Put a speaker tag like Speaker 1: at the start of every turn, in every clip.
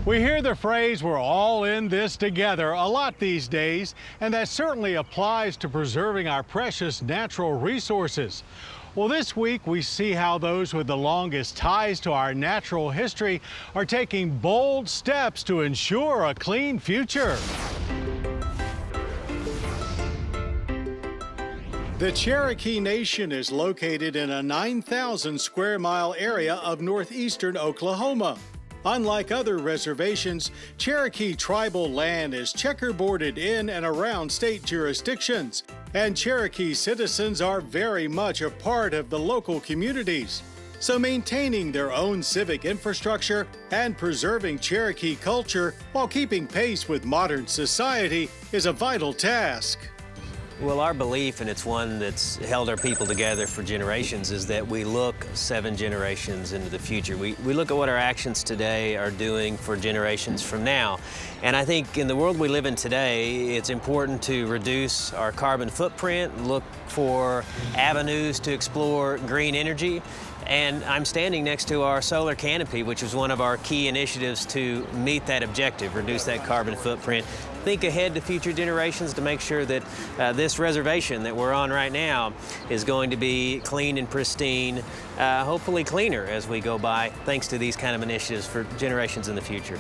Speaker 1: We hear the phrase, we're all in this together, a lot these days, and that certainly applies to preserving our precious natural resources. Well, this week we see how those with the longest ties to our natural history are taking bold steps to ensure a clean future. The Cherokee Nation is located in a 9,000 square mile area of northeastern Oklahoma. Unlike other reservations, Cherokee tribal land is checkerboarded in and around state jurisdictions, and Cherokee citizens are very much a part of the local communities. So maintaining their own civic infrastructure and preserving Cherokee culture while keeping pace with modern society is a vital task.
Speaker 2: Well, our belief, and it's one that's held our people together for generations, is that we look 7 generations into the future. We look at what our actions today are doing for generations from now. And I think in the world we live in today, it's important to reduce our carbon footprint, look for avenues to explore green energy. And I'm standing next to our solar canopy, which is one of our key initiatives to meet that objective, reduce that carbon footprint. Think ahead to future generations to make sure that this reservation that we're on right now is going to be clean and pristine, hopefully cleaner as we go by, thanks to these kind of initiatives for generations in the future.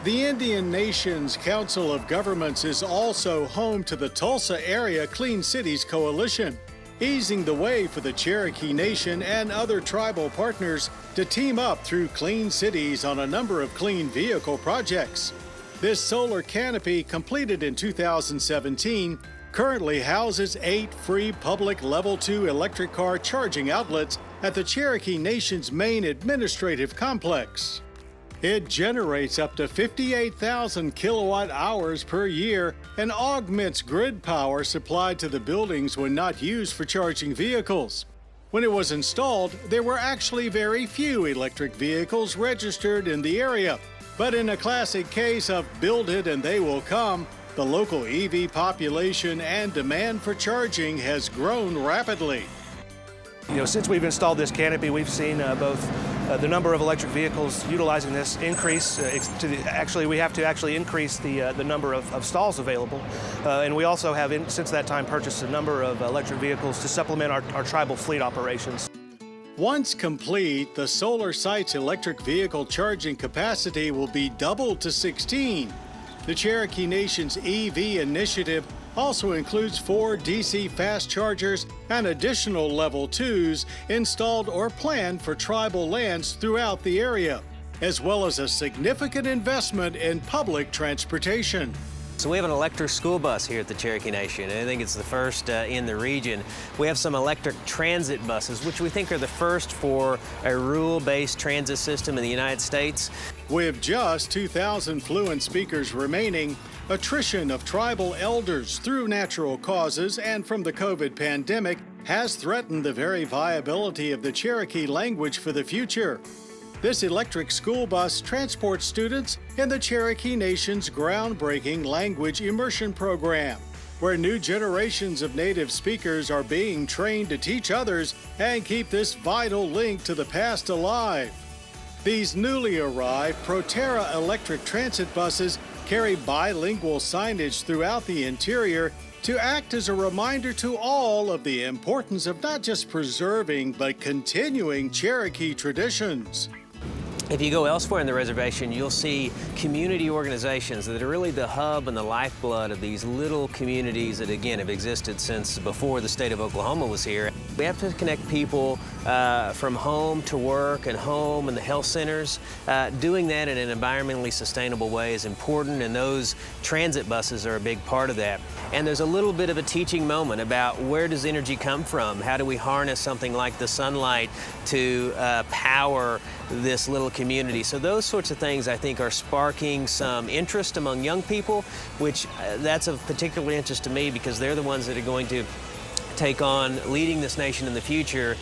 Speaker 1: The Indian Nations Council of Governments is also home to the Tulsa Area Clean Cities Coalition, easing the way for the Cherokee Nation and other tribal partners to team up through clean cities on a number of clean vehicle projects. This solar canopy, completed in 2017, currently houses 8 free public Level 2 electric car charging outlets at the Cherokee Nation's main administrative complex. It generates up to 58,000 kilowatt hours per year and augments grid power supplied to the buildings when not used for charging vehicles. When it was installed, there were actually very few electric vehicles registered in the area. But in a classic case of build it and they will come, the local EV population and demand for charging has grown rapidly.
Speaker 3: Since we've installed this canopy, we've seen both the number of electric vehicles utilizing this increase. We have to actually increase the number of stalls available. And we also have, since that time, purchased a number of electric vehicles to supplement our tribal fleet operations.
Speaker 1: Once complete, the solar site's electric vehicle charging capacity will be doubled to 16. The Cherokee Nation's EV initiative also includes 4 DC fast chargers and additional Level 2s installed or planned for tribal lands throughout the area, as well as a significant investment in public transportation.
Speaker 2: So we have an electric school bus here at the Cherokee Nation, and I think it's the first in the region. We have some electric transit buses, which we think are the first for a rural-based transit system in the United States.
Speaker 1: With just 2,000 fluent speakers remaining, attrition of tribal elders through natural causes and from the COVID pandemic has threatened the very viability of the Cherokee language for the future. This electric school bus transports students in the Cherokee Nation's groundbreaking language immersion program, where new generations of native speakers are being trained to teach others and keep this vital link to the past alive. These newly arrived Proterra electric transit buses carry bilingual signage throughout the interior to act as a reminder to all of the importance of not just preserving but continuing Cherokee traditions.
Speaker 2: If you go elsewhere in the reservation, you'll see community organizations that are really the hub and the lifeblood of these little communities that, again, have existed since before the state of Oklahoma was here. We have to connect people from home to work and home and the health centers. Doing that in an environmentally sustainable way is important, and those transit buses are a big part of that. And there's a little bit of a teaching moment about where does energy come from? How do we harness something like the sunlight to power this little community? So those sorts of things, I think, are sparking some interest among young people, which that's of particular interest to me because they're the ones that are going to take on leading this nation in the future.